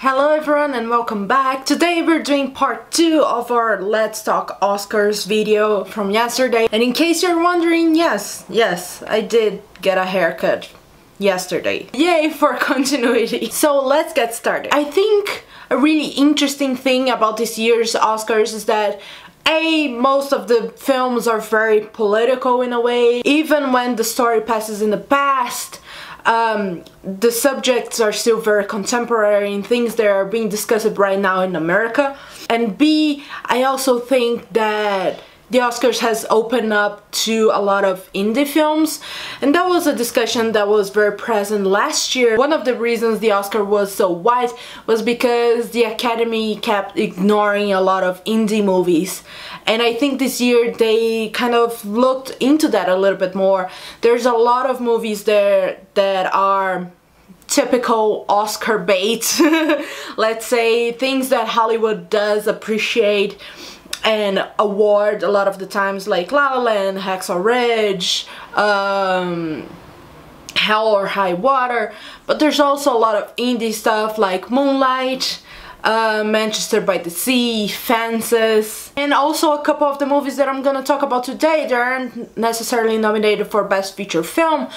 Hello everyone and welcome back. Today we're doing part 2 of our Let's Talk Oscars video from yesterday. And in case you're wondering, yes, I did get a haircut yesterday. Yay for continuity. So let's get started. I think a really interesting thing about this year's Oscars is that most of the films are very political in a way. Even when the story passes in the past, the subjects are still very contemporary and things that are being discussed right now in America. And B, I also think that the Oscars has opened up to a lot of indie films, and that was a discussion that was very present last year. One of the reasons the Oscar was so wide was because the Academy kept ignoring a lot of indie movies, and I think this year they kind of looked into that a little bit more. There's a lot of movies there that are typical Oscar bait, let's say, things that Hollywood does appreciate and award a lot of the times, like La La Land, Hacksaw Ridge, Hell or High Water. But there's also a lot of indie stuff like Moonlight, Manchester by the Sea, Fences, and also a couple of the movies that I'm gonna talk about today that aren't necessarily nominated for Best Feature Film,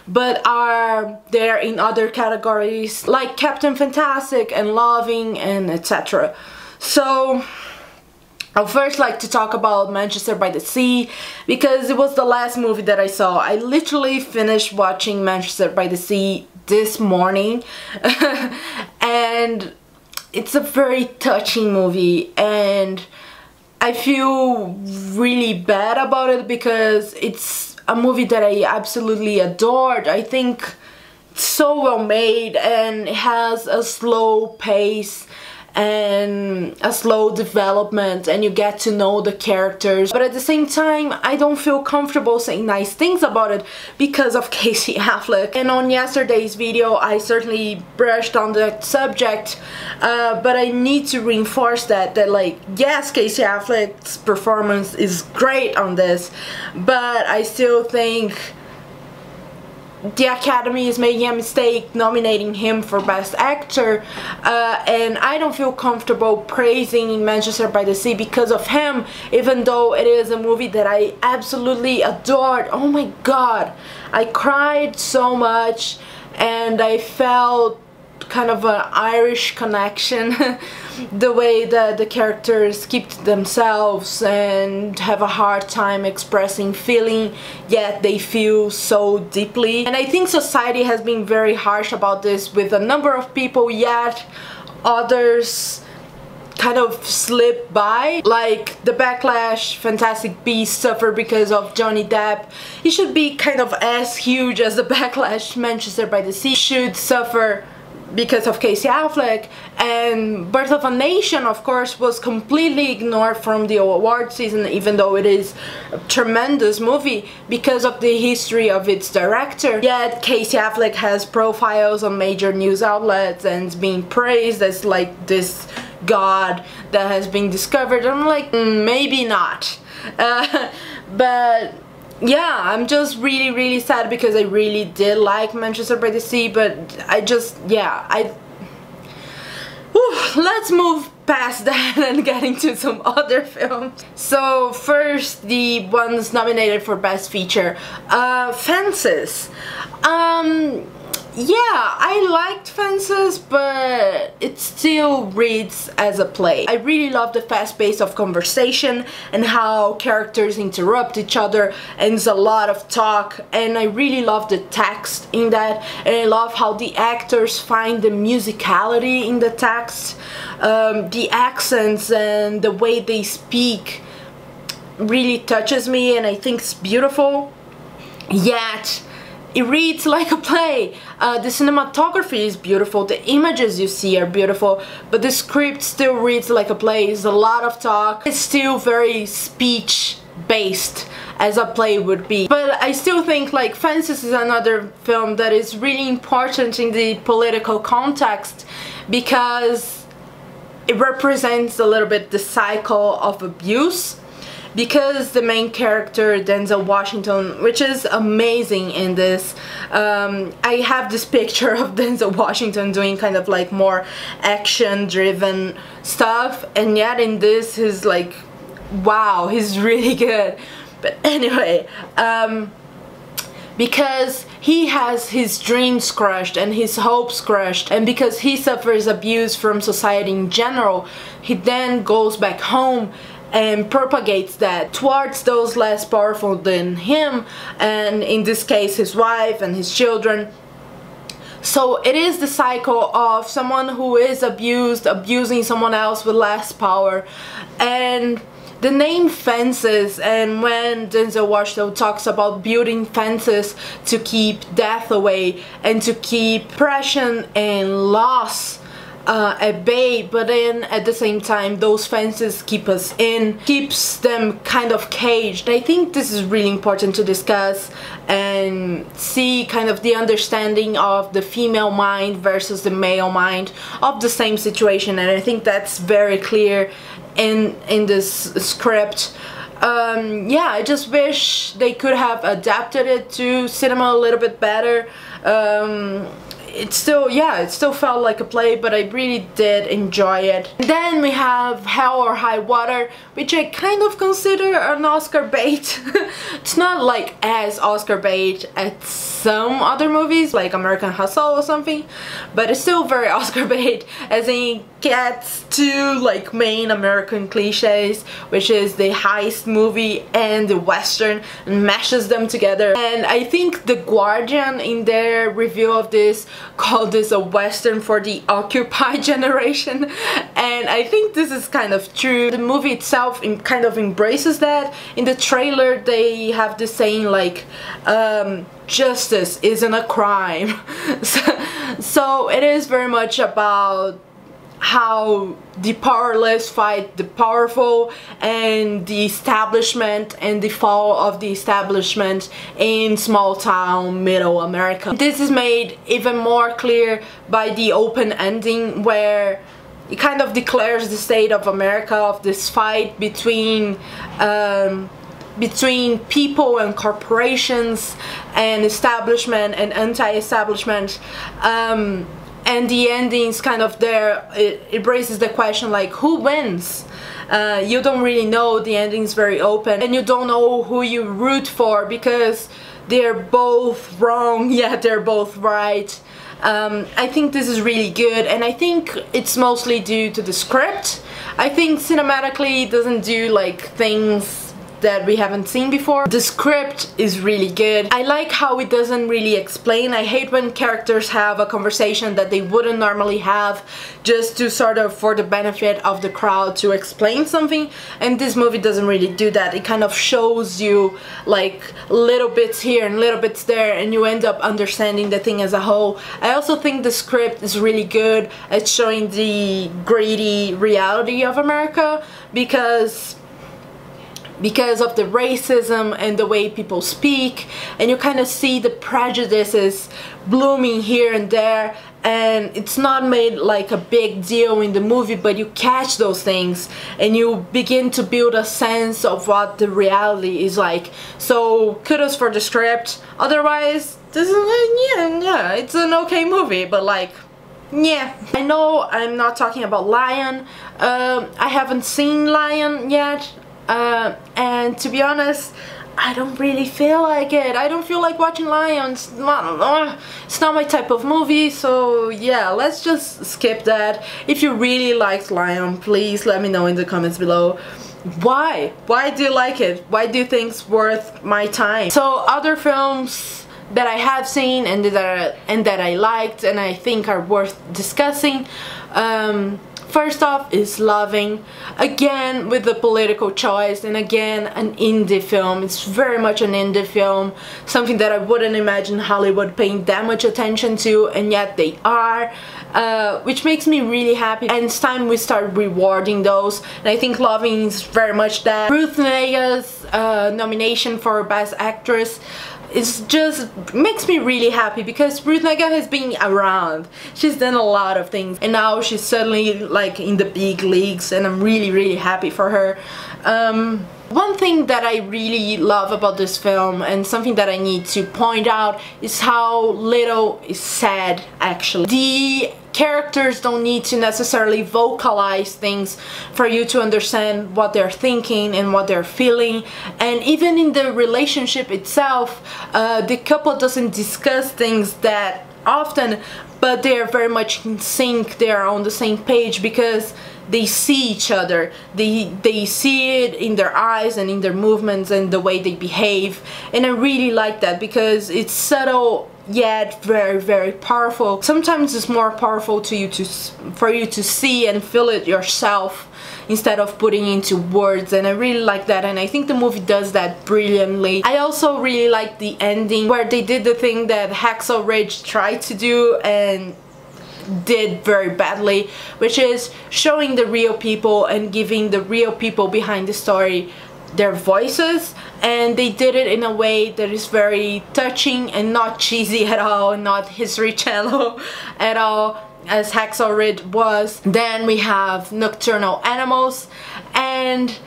but are there in other categories like Captain Fantastic and Loving and etc. So I'd first like to talk about Manchester by the Sea because it was the last movie that I saw. I literally finished watching Manchester by the Sea this morning and it's a very touching movie, and I feel really bad about it because it's a movie that I absolutely adored. I think it's so well made and it has a slow pace and a slow development, and you get to know the characters, but at the same time I don't feel comfortable saying nice things about it because of Casey Affleck. And on yesterday's video I certainly brushed on that subject, but I need to reinforce that like, yes, Casey Affleck's performance is great on this, but I still think the Academy is making a mistake nominating him for Best Actor, and I don't feel comfortable praising Manchester by the Sea because of him, even though it is a movie that I absolutely adored. Oh my god, I cried so much and I felt kind of an Irish connection the way that the characters keep to themselves and have a hard time expressing feeling, yet they feel so deeply. And I think society has been very harsh about this with a number of people, yet others kind of slip by, like the backlash Fantastic Beasts suffered because of Johnny Depp. It should be kind of as huge as the backlash Manchester by the Sea should suffer because of Casey Affleck. And Birth of a Nation, of course, was completely ignored from the award season, even though it is a tremendous movie because of the history of its director. Yet Casey Affleck has profiles on major news outlets and is being praised as like this god that has been discovered. I'm like, maybe not. But yeah, I'm just really sad because I really did like Manchester by the Sea, but I just, yeah, let's move past that and get into some other films. So first, the ones nominated for Best Feature. Fences. Yeah, I liked Fences, but it still reads as a play. I really love the fast pace of conversation and how characters interrupt each other, and it's a lot of talk, and I really love the text in that, and I love how the actors find the musicality in the text. The accents and the way they speak really touches me, and I think it's beautiful. Yet it reads like a play. The cinematography is beautiful, the images you see are beautiful, but the script still reads like a play. It's a lot of talk. It's still very speech based as a play would be. But I still think like Fences is another film that is really important in the political context because it represents a little bit the cycle of abuse because the main character Denzel Washington, which is amazing in this, I have this picture of Denzel Washington doing kind of like more action driven stuff, and yet in this he's like, wow, he's really good. But anyway, because he has his dreams crushed and his hopes crushed, and because he suffers abuse from society in general, he then goes back home and propagates that towards those less powerful than him, and in this case his wife and his children. So it is the cycle of someone who is abused, abusing someone else with less power. And the name Fences, and when Denzel Washington talks about building fences to keep death away and to keep oppression and loss at bay, but then at the same time those fences keep us in, keeps them kind of caged. I think this is really important to discuss and see kind of the understanding of the female mind versus the male mind of the same situation, and I think that's very clear in this script. Yeah, I just wish they could have adapted it to cinema a little bit better. It still felt like a play, but I really did enjoy it. Then we have Hell or High Water, which I kind of consider an Oscar bait. It's not like as Oscar bait as some other movies like American Hustle or something, but it's still very Oscar bait, as in gets two like main American cliches, which is the heist movie and the western, and mashes them together. And I think The Guardian in their review of this called this a western for the Occupy generation, and I think this is kind of true. The movie itself kind of embraces that. In the trailer they have this saying like, justice isn't a crime. So it is very much about how the powerless fight the powerful, and the establishment and the fall of the establishment in small town middle America. This is made even more clear by the open ending, where it kind of declares the state of America, of this fight between people and corporations and establishment and anti-establishment. And the ending's kind of there, it raises the question like, who wins? You don't really know. The ending's very open, and you don't know who you root for, because they're both wrong yet they're both right. I think this is really good, and I think it's mostly due to the script. I think cinematically it doesn't do like things that we haven't seen before. The script is really good. I like how it doesn't really explain. I hate when characters have a conversation that they wouldn't normally have, just to sort of for the benefit of the crowd to explain something, and this movie doesn't really do that. It kind of shows you like little bits here and little bits there, and you end up understanding the thing as a whole. I also think the script is really good at showing the gritty reality of America, because of the racism and the way people speak, and you kind of see the prejudices blooming here and there, and it's not made like a big deal in the movie, but you catch those things and you begin to build a sense of what the reality is like. So kudos for the script. Otherwise, this is yeah, it's an okay movie, but like, yeah. I know I'm not talking about Lion. I haven't seen Lion yet. And to be honest, I don't really feel like it. I don't feel like watching Lion. It's not my type of movie, so yeah, let's just skip that. If you really liked Lion, please let me know in the comments below. Why? Why do you like it? Why do you think it's worth my time? So other films that I have seen and that I liked and I think are worth discussing. First off is Loving, again with the political choice, and again an indie film. It's very much an indie film, something that I wouldn't imagine Hollywood paying that much attention to, and yet they are, which makes me really happy, and it's time we start rewarding those, and I think Loving is very much that. Ruth Negga's nomination for Best Actress it's just makes me really happy because Ruth Negga has been around. She's done a lot of things and now she's suddenly like in the big leagues, and I'm really happy for her. One thing that I really love about this film, and something that I need to point out, is how little is said actually. The characters don't need to necessarily vocalize things for you to understand what they're thinking and what they're feeling. And even in the relationship itself, the couple doesn't discuss things that often, but they're very much in sync. They're on the same page because they see each other. They see it in their eyes and in their movements and the way they behave, and I really like that because it's subtle yet very powerful. Sometimes it's more powerful for you to see and feel it yourself instead of putting into words, and I really like that, and I think the movie does that brilliantly. I also really like the ending where they did the thing that Hacksaw Ridge tried to do and did very badly, which is showing the real people and giving the real people behind the story their voices, and they did it in a way that is very touching and not cheesy at all, and not History Channel at all, as Hacksaw Ridge was. Then we have Nocturnal Animals, and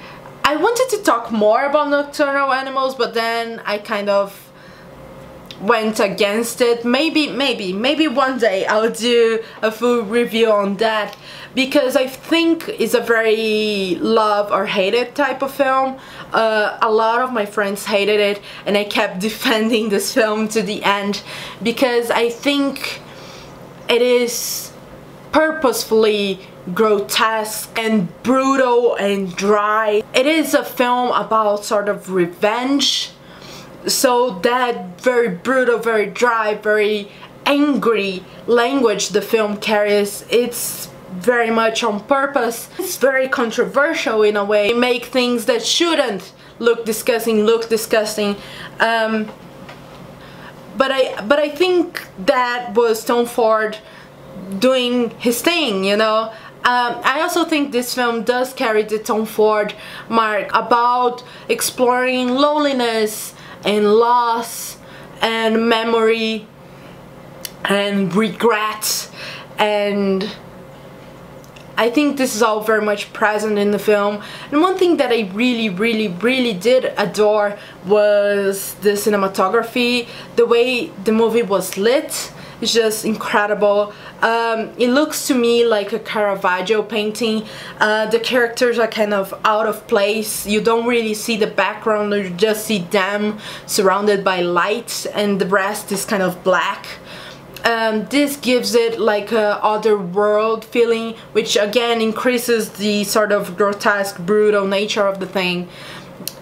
I wanted to talk more about Nocturnal Animals, but then I kind of went against it. Maybe one day I'll do a full review on that, because I think it's a very love or hated type of film. A lot of my friends hated it, and I kept defending this film to the end because I think it is purposefully grotesque and brutal and dry. It is a film about sort of revenge. So that very brutal, very dry, very angry language the film carries, it's very much on purpose. It's very controversial in a way. They make things that shouldn't look disgusting. But I think that was Tom Ford doing his thing, you know. I also think this film does carry the Tom Ford mark about exploring loneliness and loss and memory and regret, and I think this is all very much present in the film. And one thing that I really did adore was the cinematography. The way the movie was lit is just incredible. It looks to me like a Caravaggio painting. The characters are kind of out of place. You don't really see the background, you just see them surrounded by light, and the rest is kind of black. This gives it like a otherworld feeling, which again increases the sort of grotesque, brutal nature of the thing.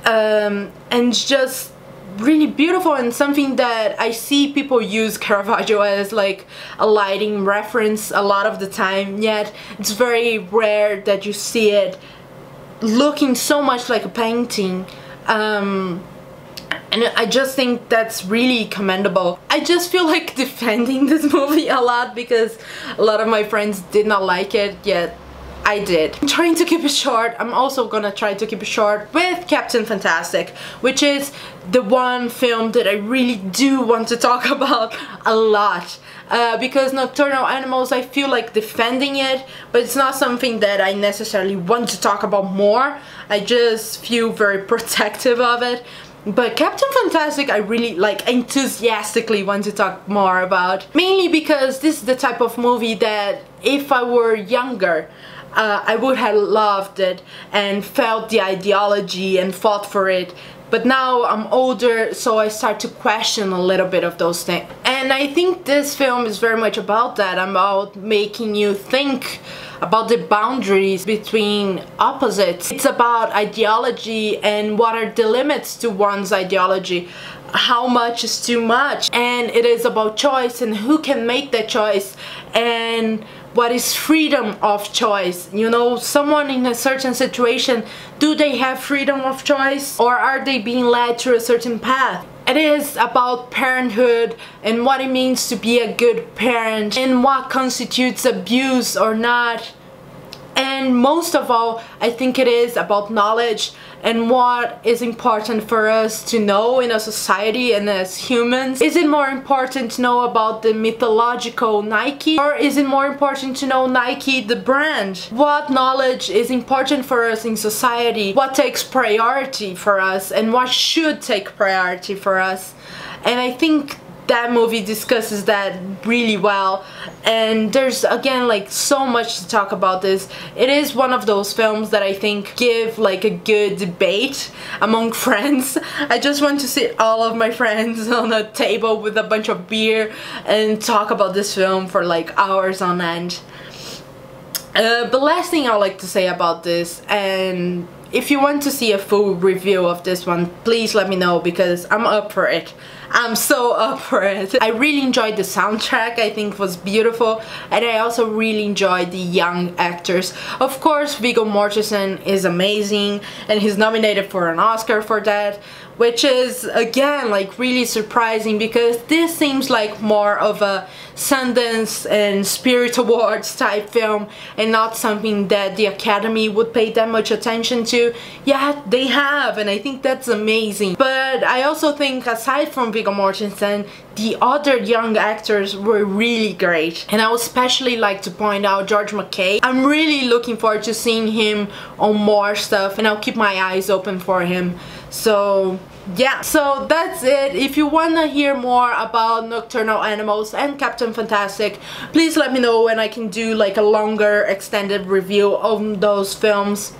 And it's just really beautiful, and something that I see people use Caravaggio as like a lighting reference a lot of the time, yet it's very rare that you see it looking so much like a painting. And I just think that's really commendable. I just feel like defending this movie a lot because a lot of my friends did not like it, yet I did. I'm trying to keep it short. I'm also gonna try to keep it short with Captain Fantastic, which is the one film that I really do want to talk about a lot. Because Nocturnal Animals, I feel like defending it, but it's not something that I necessarily want to talk about more. I just feel very protective of it. But Captain Fantastic, I really like enthusiastically want to talk more about. Mainly because this is the type of movie that if I were younger, I would have loved it and felt the ideology and fought for it. But now I'm older, so I start to question a little bit of those things. And I think this film is very much about that, about making you think about the boundaries between opposites. It's about ideology and what are the limits to one's ideology. How much is too much? And it is about choice and who can make that choice, and what is freedom of choice. You know, someone in a certain situation, do they have freedom of choice, or are they being led through a certain path? It is about parenthood and what it means to be a good parent and what constitutes abuse or not. And most of all, I think it is about knowledge and what is important for us to know in a society and as humans? Is it more important to know about the mythological Nike, or is it more important to know Nike the brand? What knowledge is important for us in society? What takes priority for us and what should take priority for us? And I think that movie discusses that really well, and there's again like so much to talk about this. It is one of those films that I think give like a good debate among friends. I just want to sit all of my friends on a table with a bunch of beer and talk about this film for like hours on end. The last thing I'd like to say about this, and if you want to see a full review of this one, please let me know because I'm up for it. I'm so up for it. I really enjoyed the soundtrack. I think it was beautiful, and I also really enjoyed the young actors. Of course, Viggo Mortensen is amazing and he's nominated for an Oscar for that, which is again like really surprising because this seems like more of a Sundance and Spirit Awards type film and not something that the Academy would pay that much attention to. Yeah, they have, and I think that's amazing. But I also think aside from Viggo Mortensen, the other young actors were really great, and I would especially like to point out George McKay. I'm really looking forward to seeing him on more stuff, and I'll keep my eyes open for him. So yeah, so that's it. If you want to hear more about Nocturnal Animals and Captain Fantastic, please let me know and I can do like a longer extended review of those films.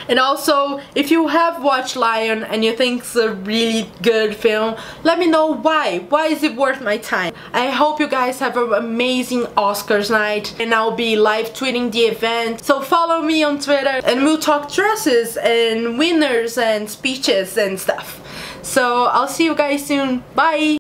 And also, if you have watched Lion and you think it's a really good film, let me know why. Why is it worth my time? I hope you guys have an amazing Oscars night, and I'll be live tweeting the event. So follow me on Twitter and we'll talk dresses and winners and speeches and stuff. So I'll see you guys soon. Bye!